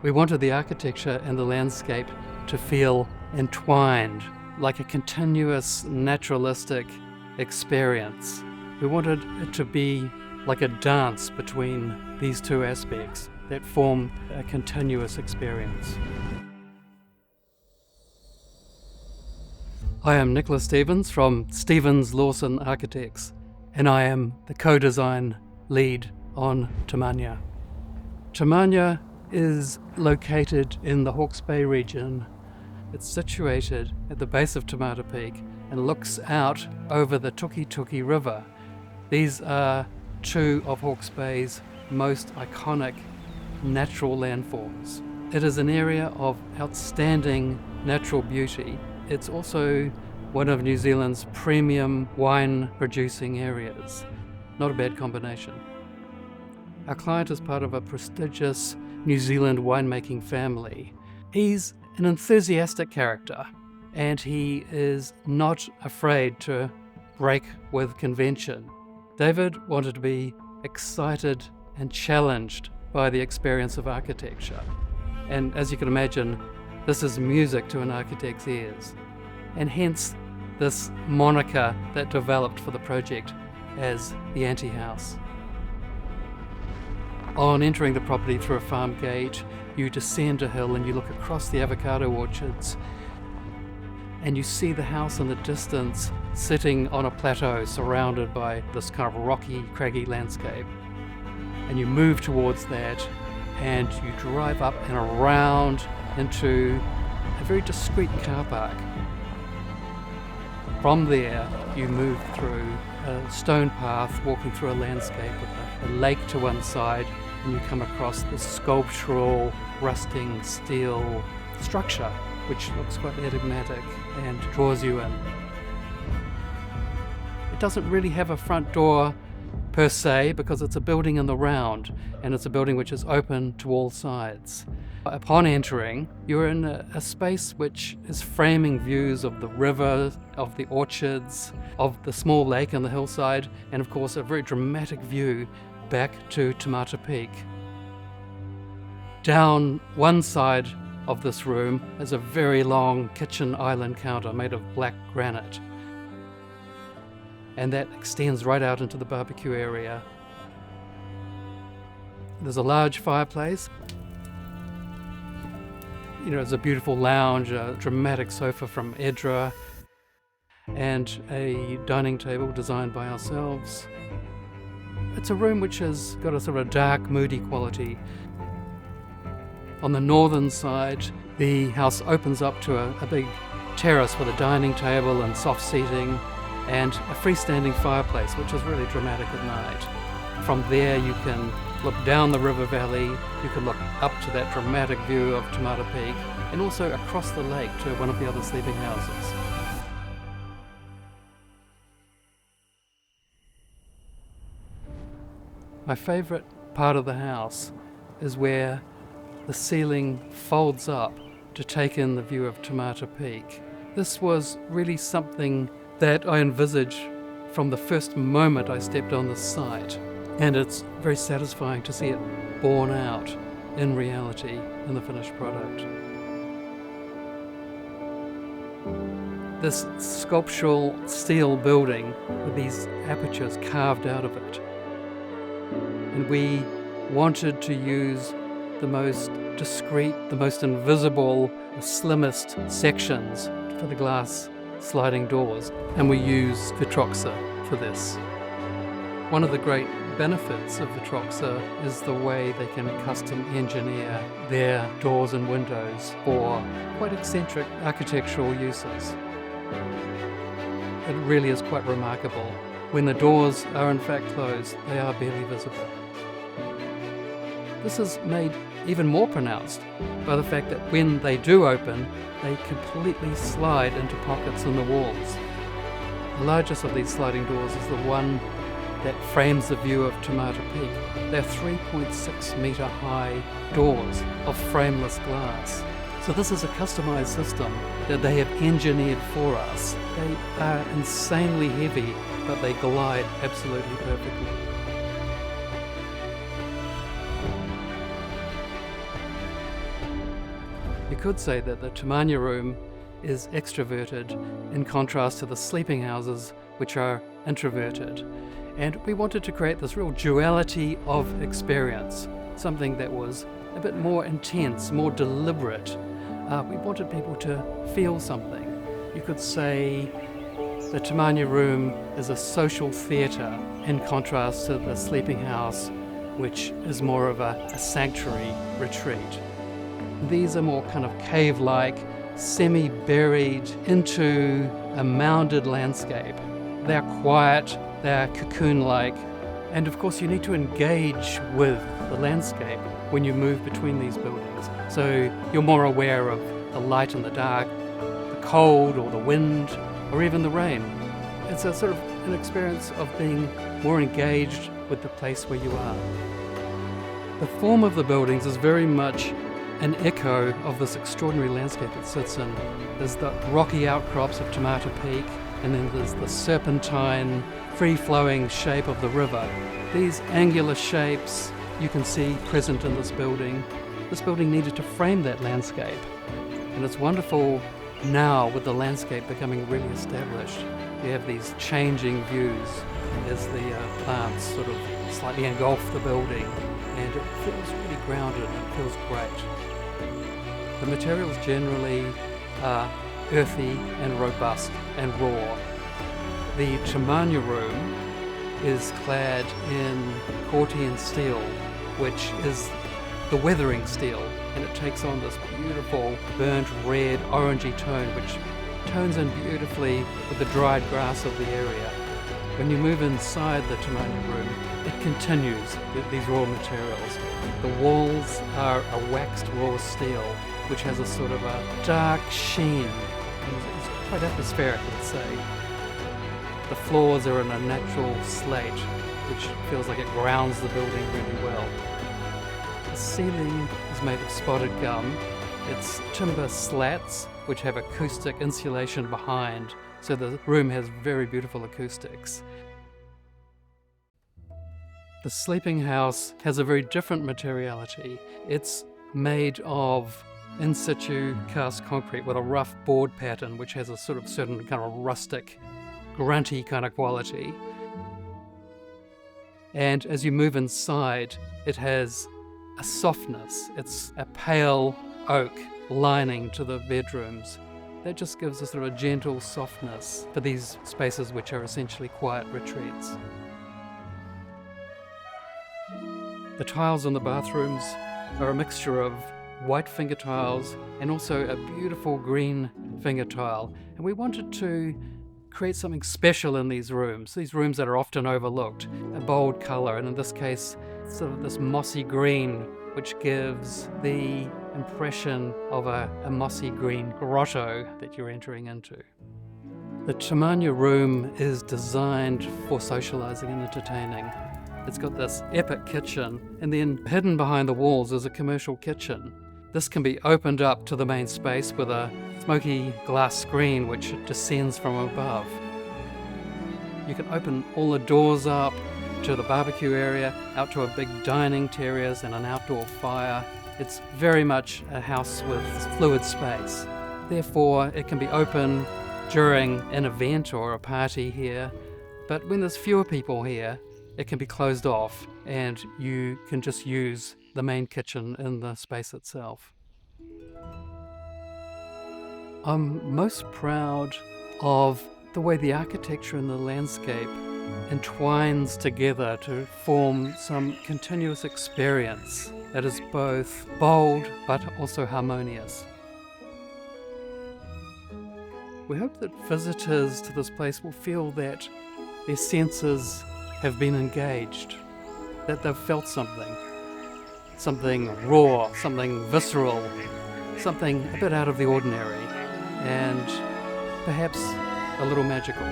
We wanted the architecture and the landscape to feel entwined, like a continuous naturalistic experience. We wanted it to be like a dance between these two aspects that form a continuous experience. I am Nicholas Stevens from Stevens Lawson Architects, and I am the co-design lead on Tamania. Tamania is located in the Hawke's Bay region. It's situated at the base of Te Mata Peak and looks out over the Tukituki River. These are two of Hawke's Bay's most iconic natural landforms. It is an area of outstanding natural beauty. It's also one of New Zealand's premium wine producing areas. Not a bad combination. Our client is part of a prestigious New Zealand winemaking family. He's an enthusiastic character, and he is not afraid to break with convention. David wanted to be excited and challenged by the experience of architecture. And as you can imagine, this is music to an architect's ears, and hence this moniker that developed for the project as the Anti-House. On entering the property through a farm gate, you descend a hill and you look across the avocado orchards, and you see the house in the distance sitting on a plateau surrounded by this kind of rocky, craggy landscape. And you move towards that and you drive up and around into a very discreet car park. From there, you move through a stone path, walking through a landscape with a lake to one side, and you come across this sculptural, rusting steel structure, which looks quite enigmatic and draws you in. It doesn't really have a front door per se, because it's a building in the round, and it's a building which is open to all sides. Upon entering, you're in a space which is framing views of the river, of the orchards, of the small lake on the hillside, and of course a very dramatic view back to Te Mata Peak. Down one side of this room is a very long kitchen island counter made of black granite, and that extends right out into the barbecue area. There's a large fireplace. There's a beautiful lounge, a dramatic sofa from Edra, and a dining table designed by ourselves. It's a room which has got a sort of dark, moody quality. On the northern side, the house opens up to a big terrace with a dining table and soft seating and a freestanding fireplace, which is really dramatic at night. From there you can look down the river valley, you can look up to that dramatic view of Te Mata Peak, and also across the lake to one of the other sleeping houses. My favourite part of the house is where the ceiling folds up to take in the view of Te Mata Peak. This was really something that I envisaged from the first moment I stepped on the site, and it's very satisfying to see it borne out in reality in the finished product. This sculptural steel building with these apertures carved out of it, and we wanted to use the most discreet, the most invisible, the slimmest sections for the glass sliding doors, and we use Vitroxa for this. One of the great benefits of Vitroxa is the way they can custom engineer their doors and windows for quite eccentric architectural uses. It really is quite remarkable. When the doors are in fact closed, they are barely visible. This is made even more pronounced by the fact that when they do open, they completely slide into pockets in the walls. The largest of these sliding doors is the one that frames the view of Te Mata Peak. They're 3.6 metre high doors of frameless glass. So this is a customized system that they have engineered for us. They are insanely heavy, but they glide absolutely perfectly. You could say that the Tamanya room is extroverted in contrast to the sleeping houses, which are introverted. And we wanted to create this real duality of experience, something that was a bit more intense, more deliberate. We wanted people to feel something. You could say the Tamanya room is a social theatre in contrast to the sleeping house, which is more of a sanctuary retreat. These are more kind of cave-like, semi-buried into a mounded landscape. They're quiet, they're cocoon-like, and of course you need to engage with the landscape when you move between these buildings. So you're more aware of the light and the dark, the cold or the wind, or even the rain. It's a sort of an experience of being more engaged with the place where you are. The form of the buildings is very much an echo of this extraordinary landscape it sits in. There's the rocky outcrops of Tomato Peak, and then there's the serpentine, free-flowing shape of the river. These angular shapes you can see present in this building. This building needed to frame that landscape, and it's wonderful now with the landscape becoming really established. You have these changing views as the plants sort of slightly engulf the building, and it feels really grounded and it feels great. The materials generally are earthy and robust and raw. The Tamanya room is clad in Cortian steel, which is the weathering steel, and it takes on this beautiful burnt red orangey tone which tones in beautifully with the dried grass of the area. When you move inside the Tamanya room, it continues with these raw materials. The walls are a waxed raw steel which has a sort of a dark sheen. It's quite atmospheric, let's say. The floors are in a natural slate, which feels like it grounds the building really well. The ceiling is made of spotted gum. It's timber slats, which have acoustic insulation behind, so the room has very beautiful acoustics. The sleeping house has a very different materiality. It's made of in situ cast concrete with a rough board pattern, which has a sort of certain kind of rustic, grunty kind of quality. And as you move inside, it has a softness. It's a pale oak lining to the bedrooms. That just gives a sort of a gentle softness for these spaces which are essentially quiet retreats. The tiles in the bathrooms are a mixture of white finger tiles and also a beautiful green finger tile. And we wanted to create something special in these rooms that are often overlooked. A bold colour, and in this case, sort of this mossy green, which gives the impression of a mossy green grotto that you're entering into. The Tamanya room is designed for socialising and entertaining. It's got this epic kitchen, and then hidden behind the walls is a commercial kitchen. This can be opened up to the main space with a smoky glass screen which descends from above. You can open all the doors up to the barbecue area, out to a big dining terrace and an outdoor fire. It's very much a house with fluid space. Therefore, it can be open during an event or a party here, but when there's fewer people here, it can be closed off and you can just use the main kitchen in the space itself. I'm most proud of the way the architecture and the landscape entwines together to form some continuous experience that is both bold but also harmonious. We hope that visitors to this place will feel that their senses have been engaged, that they've felt something raw, something visceral, something a bit out of the ordinary, and perhaps a little magical.